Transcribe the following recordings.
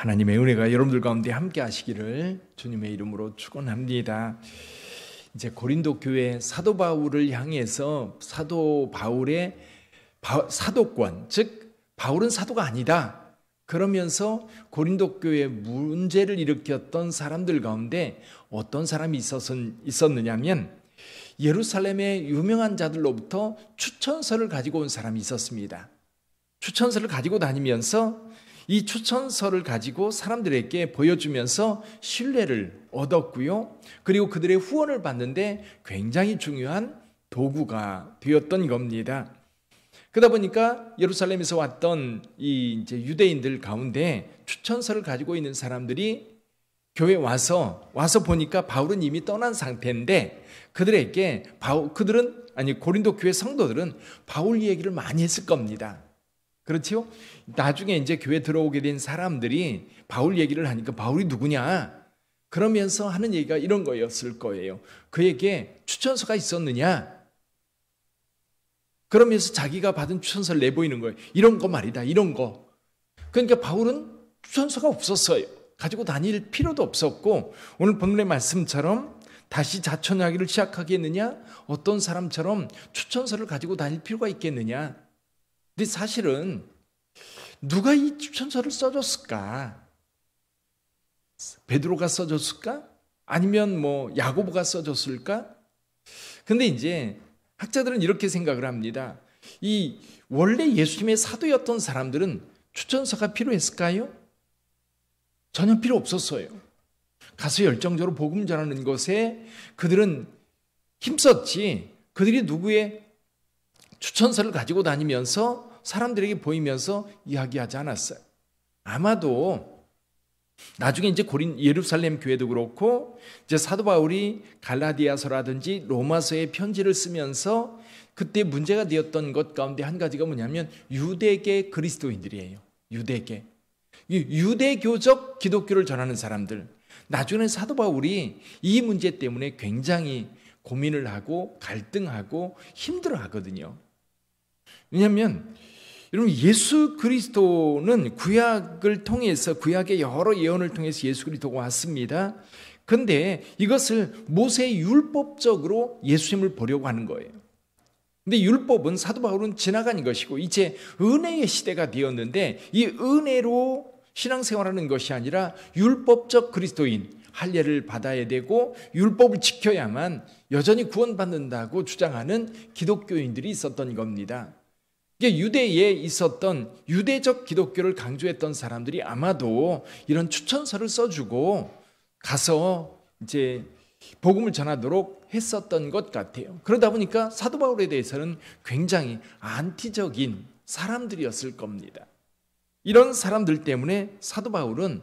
하나님의 은혜가 여러분들 가운데 함께 하시기를 주님의 이름으로 축원합니다. 이제 고린도 교회 사도 바울을 향해서 사도 바울의 사도권, 즉 바울은 사도가 아니다. 그러면서 고린도 교회에 문제를 일으켰던 사람들 가운데 어떤 사람이 있었느냐면 예루살렘의 유명한 자들로부터 추천서를 가지고 온 사람이 있었습니다. 추천서를 가지고 다니면서 이 추천서를 가지고 사람들에게 보여주면서 신뢰를 얻었고요. 그리고 그들의 후원을 받는데 굉장히 중요한 도구가 되었던 겁니다. 그러다 보니까 예루살렘에서 왔던 이제 유대인들 가운데 추천서를 가지고 있는 사람들이 교회에 와서 보니까 바울은 이미 떠난 상태인데 고린도 교회 성도들은 바울 얘기를 많이 했을 겁니다. 그렇지요? 나중에 이제 교회 들어오게 된 사람들이 바울 얘기를 하니까 바울이 누구냐? 그러면서 하는 얘기가 이런 거였을 거예요. 그에게 추천서가 있었느냐? 그러면서 자기가 받은 추천서를 내보이는 거예요. 이런 거 말이다, 이런 거. 그러니까 바울은 추천서가 없었어요. 가지고 다닐 필요도 없었고, 오늘 본문의 말씀처럼 다시 자천하기를 시작하겠느냐? 어떤 사람처럼 추천서를 가지고 다닐 필요가 있겠느냐? 근데 사실은 누가 이 추천서를 써줬을까? 베드로가 써줬을까? 아니면 야고보가 써줬을까? 근데 이제 학자들은 이렇게 생각을 합니다. 이 원래 예수님의 사도였던 사람들은 추천서가 필요했을까요? 전혀 필요 없었어요. 가서 열정적으로 복음 전하는 것에 그들은 힘썼지, 그들이 누구의 추천서를 가지고 다니면서 사람들에게 보이면서 이야기하지 않았어요. 아마도 나중에 이제 예루살렘 교회도 그렇고 이제 사도 바울이 갈라디아서라든지 로마서의 편지를 쓰면서 그때 문제가 되었던 것 가운데 한 가지가 뭐냐면 유대계 그리스도인들이에요. 유대교적 기독교를 전하는 사람들. 나중에 사도 바울이 이 문제 때문에 굉장히 고민을 하고 갈등하고 힘들어하거든요. 왜냐하면 여러분 예수 그리스도는 구약을 통해서 구약의 여러 예언을 통해서 예수 그리스도가 왔습니다. 그런데 이것을 모세의 율법적으로 예수님을 보려고 하는 거예요. 근데 율법은 사도 바울은 지나간 것이고 이제 은혜의 시대가 되었는데 이 은혜로 신앙생활하는 것이 아니라 율법적 그리스도인 할례를 받아야 되고 율법을 지켜야만 여전히 구원받는다고 주장하는 기독교인들이 있었던 겁니다. 유대에 있었던 유대적 기독교를 강조했던 사람들이 아마도 이런 추천서를 써주고 가서 이제 복음을 전하도록 했었던 것 같아요. 그러다 보니까 사도 바울에 대해서는 굉장히 안티적인 사람들이었을 겁니다. 이런 사람들 때문에 사도 바울은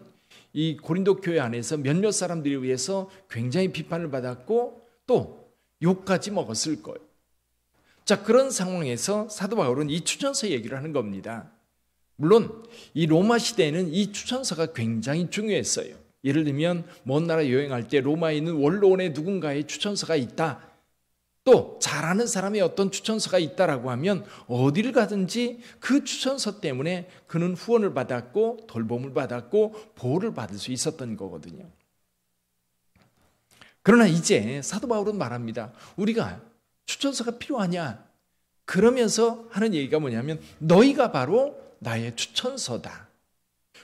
이 고린도 교회 안에서 몇몇 사람들에 의해서 굉장히 비판을 받았고 또 욕까지 먹었을 거예요. 자, 그런 상황에서 사도 바울은 이 추천서 얘기를 하는 겁니다. 물론 이 로마 시대에는 이 추천서가 굉장히 중요했어요. 예를 들면 먼 나라 여행할 때 로마에 있는 원로원의 누군가의 추천서가 있다. 또 잘 아는 사람의 어떤 추천서가 있다라고 하면 어디를 가든지 그 추천서 때문에 그는 후원을 받았고 돌봄을 받았고 보호를 받을 수 있었던 거거든요. 그러나 이제 사도 바울은 말합니다. 우리가 추천서가 필요하냐? 그러면서 하는 얘기가 뭐냐면 너희가 바로 나의 추천서다.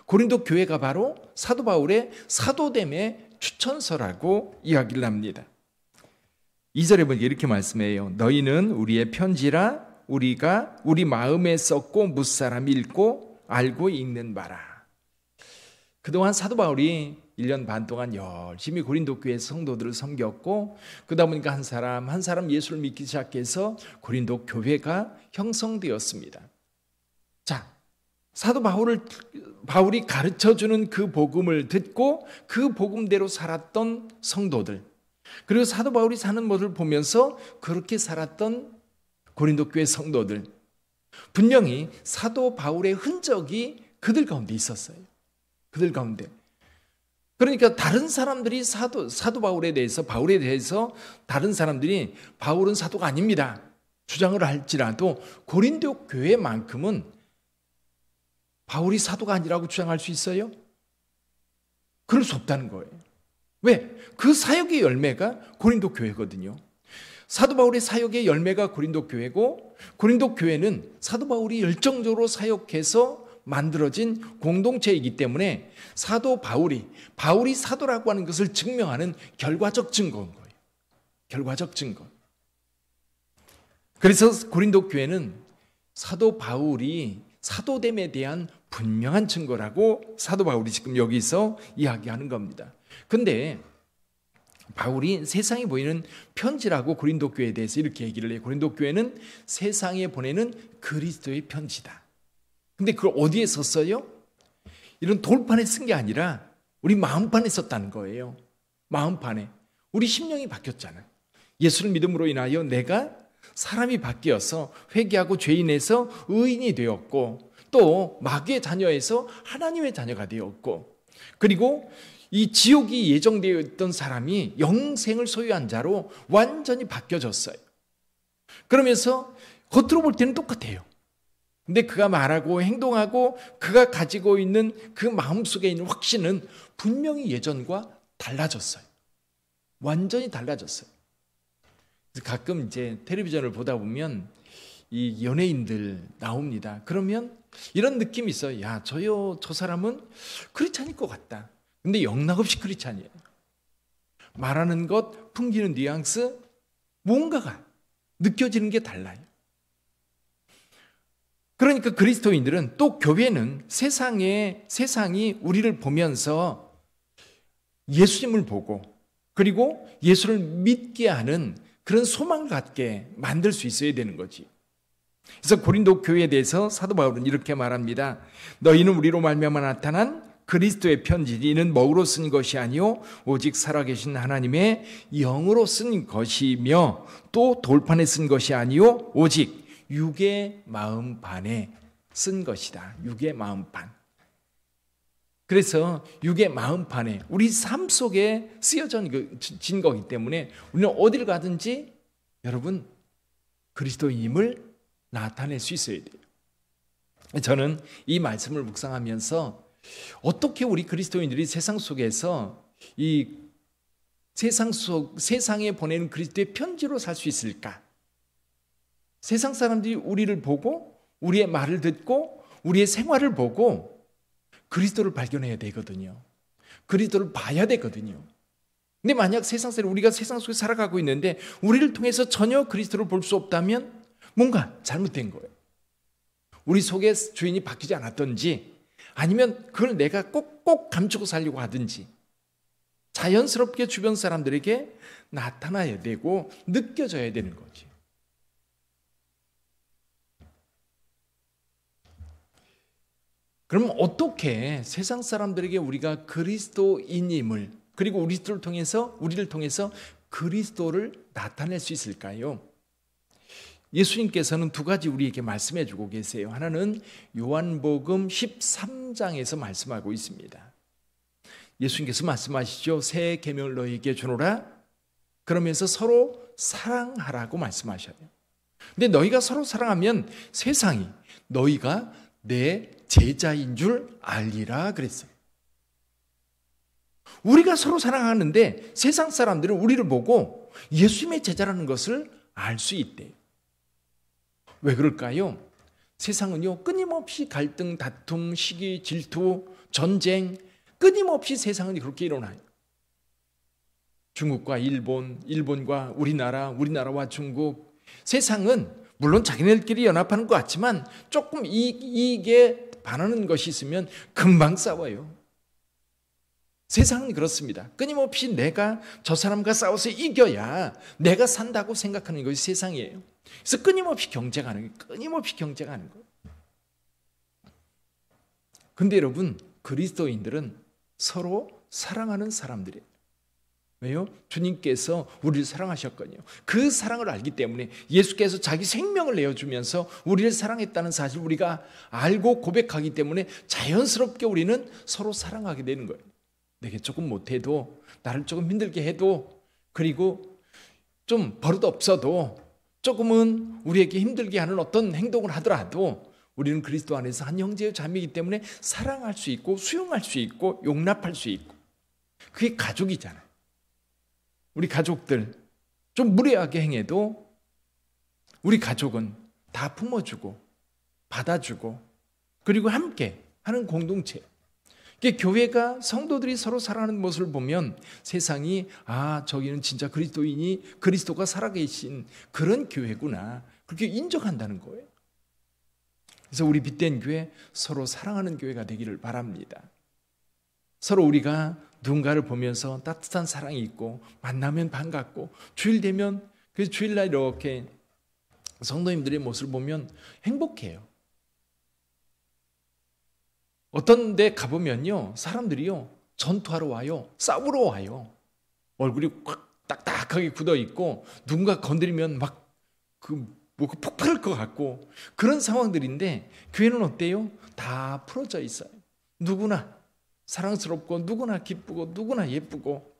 고린도 교회가 바로 사도 바울의 사도됨의 추천서라고 이야기를 합니다. 2절에 보니까 이렇게 말씀해요. 너희는 우리의 편지라 우리가 우리 마음에 썼고 무사람 읽고 알고 읽는 바라. 그동안 사도 바울이 1년 반 동안 열심히 고린도 교회 성도들을 섬겼고 그러다 보니까 한 사람 예수를 믿기 시작해서 고린도 교회가 형성되었습니다. 자, 사도 바울이 가르쳐주는 그 복음을 듣고 그 복음대로 살았던 성도들, 그리고 사도 바울이 사는 모습을 보면서 그렇게 살았던 고린도 교회 성도들, 분명히 사도 바울의 흔적이 그들 가운데 있었어요. 그들 가운데. 그러니까 다른 사람들이 바울에 대해서 다른 사람들이 바울은 사도가 아닙니다 주장을 할지라도 고린도 교회만큼은 바울이 사도가 아니라고 주장할 수 있어요? 그럴 수 없다는 거예요. 왜? 그 사역의 열매가 고린도 교회거든요. 사도 바울의 사역의 열매가 고린도 교회고, 고린도 교회는 사도 바울이 열정적으로 사역해서 만들어진 공동체이기 때문에 사도 바울이 사도라고 하는 것을 증명하는 결과적 증거인 거예요. 결과적 증거. 그래서 고린도 교회는 사도 바울이 사도됨에 대한 분명한 증거라고 사도 바울이 지금 여기서 이야기하는 겁니다. 근데 바울이 세상에 보이는 편지라고 고린도 교회에 대해서 이렇게 얘기를 해요. 고린도 교회는 세상에 보내는 그리스도의 편지다. 근데 그걸 어디에 썼어요? 이런 돌판에 쓴 게 아니라 우리 마음판에 썼다는 거예요. 마음판에. 우리 심령이 바뀌었잖아요. 예수를 믿음으로 인하여 내가 사람이 바뀌어서 회개하고 죄인에서 의인이 되었고, 또 마귀의 자녀에서 하나님의 자녀가 되었고, 그리고 이 지옥이 예정되어 있던 사람이 영생을 소유한 자로 완전히 바뀌어졌어요. 그러면서 겉으로 볼 때는 똑같아요. 근데 그가 말하고 행동하고 그가 가지고 있는 그 마음속에 있는 확신은 분명히 예전과 달라졌어요. 완전히 달라졌어요. 가끔 이제 텔레비전을 보다 보면 이 연예인들 나옵니다. 그러면 이런 느낌이 있어요. 야, 저 사람은 크리스찬일 것 같다. 근데 영락없이 크리스찬이에요. 말하는 것, 풍기는 뉘앙스, 뭔가가 느껴지는 게 달라요. 그러니까 그리스도인들은, 또 교회는 세상이 우리를 보면서 예수님을 보고, 그리고 예수를 믿게 하는 그런 소망을 갖게 만들 수 있어야 되는 거지. 그래서 고린도 교회에 대해서 사도 바울은 이렇게 말합니다. 너희는 우리로 말미암아 나타난 그리스도의 편지니 이는 먹으로 쓴 것이 아니요 오직 살아계신 하나님의 영으로 쓴 것이며, 또 돌판에 쓴 것이 아니요 오직 육의 마음판에 쓴 것이다. 육의 마음판. 그래서 육의 마음판에 우리 삶 속에 쓰여진 거기 때문에 우리는 어디를 가든지 여러분 그리스도인임을 나타낼 수 있어야 돼요. 저는 이 말씀을 묵상하면서 어떻게 우리 그리스도인들이 세상 속에서 이 세상에 보내는 그리스도의 편지로 살 수 있을까? 세상 사람들이 우리를 보고 우리의 말을 듣고 우리의 생활을 보고 그리스도를 발견해야 되거든요. 그리스도를 봐야 되거든요. 근데 만약 우리가 세상 속에 살아가고 있는데 우리를 통해서 전혀 그리스도를 볼 수 없다면 뭔가 잘못된 거예요. 우리 속에 주인이 바뀌지 않았던지, 아니면 그걸 내가 꼭 감추고 살려고 하든지, 자연스럽게 주변 사람들에게 나타나야 되고 느껴져야 되는 거지. 그럼 어떻게 세상 사람들에게 우리가 그리스도인임을, 그리고 우리를 통해서 그리스도를 나타낼 수 있을까요? 예수님께서는 두 가지 우리에게 말씀해 주고 계세요. 하나는 요한복음 13장에서 말씀하고 있습니다. 예수님께서 말씀하시죠. 새 계명을 너희에게 주노라. 그러면서 서로 사랑하라고 말씀하셔요. 근데 너희가 서로 사랑하면 세상이 너희가 내 제자인 줄 알리라 그랬어요. 우리가 서로 사랑하는데 세상 사람들은 우리를 보고 예수님의 제자라는 것을 알 수 있대요. 왜 그럴까요? 세상은요, 끊임없이 갈등, 다툼, 시기, 질투, 전쟁, 끊임없이 세상은 그렇게 일어나요. 중국과 일본, 일본과 우리나라, 우리나라와 중국. 세상은 물론 자기네들끼리 연합하는 것 같지만 조금 이익에 반하는 것이 있으면 금방 싸워요. 세상은 그렇습니다. 끊임없이 내가 저 사람과 싸워서 이겨야 내가 산다고 생각하는 것이 세상이에요. 그래서 끊임없이 경쟁하는 거예요. 근데 여러분, 그리스도인들은 서로 사랑하는 사람들이에요. 왜요? 주님께서 우리를 사랑하셨거든요. 그 사랑을 알기 때문에 예수께서 자기 생명을 내어주면서 우리를 사랑했다는 사실을 우리가 알고 고백하기 때문에 자연스럽게 우리는 서로 사랑하게 되는 거예요. 내게 조금 못해도, 나를 조금 힘들게 해도, 그리고 좀 버릇 없어도, 조금은 우리에게 힘들게 하는 어떤 행동을 하더라도 우리는 그리스도 안에서 한 형제의 자매이기 때문에 사랑할 수 있고 수용할 수 있고 용납할 수 있고, 그게 가족이잖아요. 우리 가족들 좀 무례하게 행해도 우리 가족은 다 품어주고 받아주고 그리고 함께 하는 공동체. 교회가 성도들이 서로 살아가는 모습을 보면 세상이 저기는 진짜 그리스도인이 그리스도가 살아계신 그런 교회구나 그렇게 인정한다는 거예요. 그래서 우리 빛된 교회 서로 사랑하는 교회가 되기를 바랍니다. 서로 우리가 누군가를 보면서 따뜻한 사랑이 있고 만나면 반갑고 주일 되면 그 주일날 이렇게 성도님들의 모습을 보면 행복해요. 어떤 데 가보면요 사람들이요 전투하러 와요. 싸우러 와요. 얼굴이 꽉 딱딱하게 굳어있고 누군가 건드리면 막 뭐가 폭발할 것 같고 그런 상황들인데 교회는 어때요? 다 풀어져 있어요. 누구나 사랑스럽고 누구나 기쁘고 누구나 예쁘고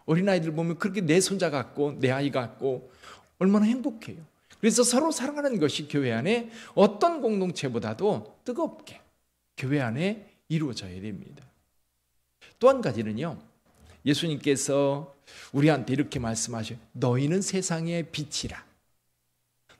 어린아이들 보면 그렇게 내 손자 같고 내 아이 같고 얼마나 행복해요. 그래서 서로 사랑하는 것이 교회 안에 어떤 공동체보다도 뜨겁게 교회 안에 이루어져야 됩니다. 또 한 가지는요. 예수님께서 우리한테 이렇게 말씀하셔요. 너희는 세상의 빛이라.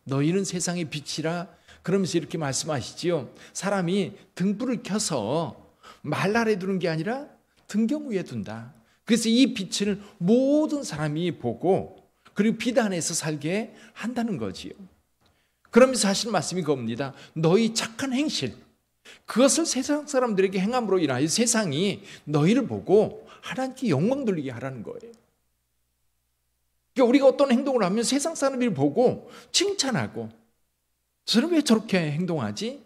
너희는 세상의 빛이라. 그러면서 이렇게 말씀하시지요. 사람이 등불을 켜서 말 아래 두는 게 아니라 등경 위에 둔다. 그래서 이 빛을 모든 사람이 보고 그리고 빛 안에서 살게 한다는 거지요. 그러면서 하시는 말씀이 그겁니다. 너희 착한 행실 그것을 세상 사람들에게 행함으로 인하여 세상이 너희를 보고 하나님께 영광 돌리게 하라는 거예요. 그러니까 우리가 어떤 행동을 하면 세상 사람들이 보고 칭찬하고 저는 왜 저렇게 행동하지?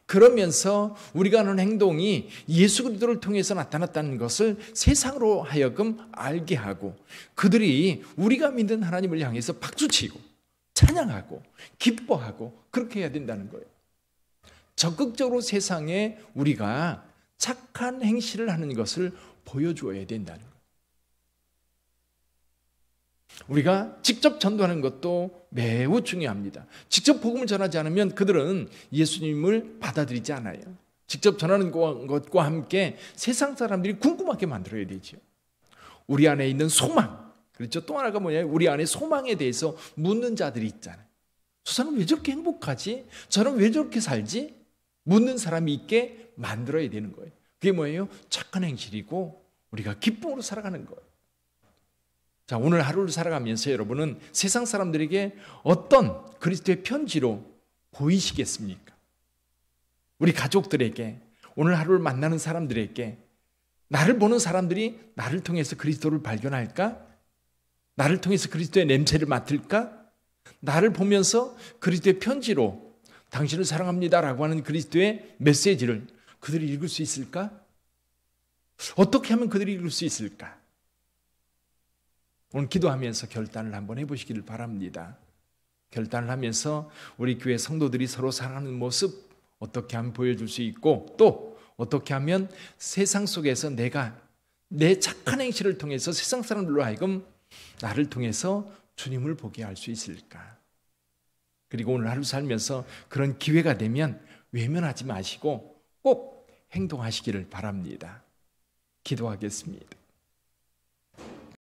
그러면서 우리가 하는 행동이 예수 그리스도를 통해서 나타났다는 것을 세상으로 하여금 알게 하고 그들이 우리가 믿는 하나님을 향해서 박수치고 찬양하고 기뻐하고 그렇게 해야 된다는 거예요. 적극적으로 세상에 우리가 착한 행실을 하는 것을 보여주어야 된다는 거예요. 우리가 직접 전도하는 것도 매우 중요합니다. 직접 복음을 전하지 않으면 그들은 예수님을 받아들이지 않아요. 직접 전하는 것과 함께 세상 사람들이 궁금하게 만들어야 되죠. 우리 안에 있는 소망, 그렇죠? 또 하나가 뭐냐면 우리 안에 소망에 대해서 묻는 자들이 있잖아요. 저 사람 왜 저렇게 행복하지? 저는 왜 저렇게 살지? 묻는 사람이 있게 만들어야 되는 거예요. 그게 뭐예요? 착한 행실이고 우리가 기쁨으로 살아가는 거예요. 자, 오늘 하루를 살아가면서 여러분은 세상 사람들에게 어떤 그리스도의 편지로 보이시겠습니까? 우리 가족들에게, 오늘 하루를 만나는 사람들에게, 나를 보는 사람들이 나를 통해서 그리스도를 발견할까? 나를 통해서 그리스도의 냄새를 맡을까? 나를 보면서 그리스도의 편지로 당신을 사랑합니다라고 하는 그리스도의 메시지를 그들이 읽을 수 있을까? 어떻게 하면 그들이 읽을 수 있을까? 오늘 기도하면서 결단을 한번 해보시기를 바랍니다. 결단을 하면서 우리 교회 성도들이 서로 사랑하는 모습 어떻게 하면 보여줄 수 있고 또 어떻게 하면 세상 속에서 내가 내 착한 행실을 통해서 세상 사람들로 하여금 나를 통해서 주님을 보게 할 수 있을까? 그리고 오늘 하루 살면서 그런 기회가 되면 외면하지 마시고 꼭 행동하시기를 바랍니다. 기도하겠습니다.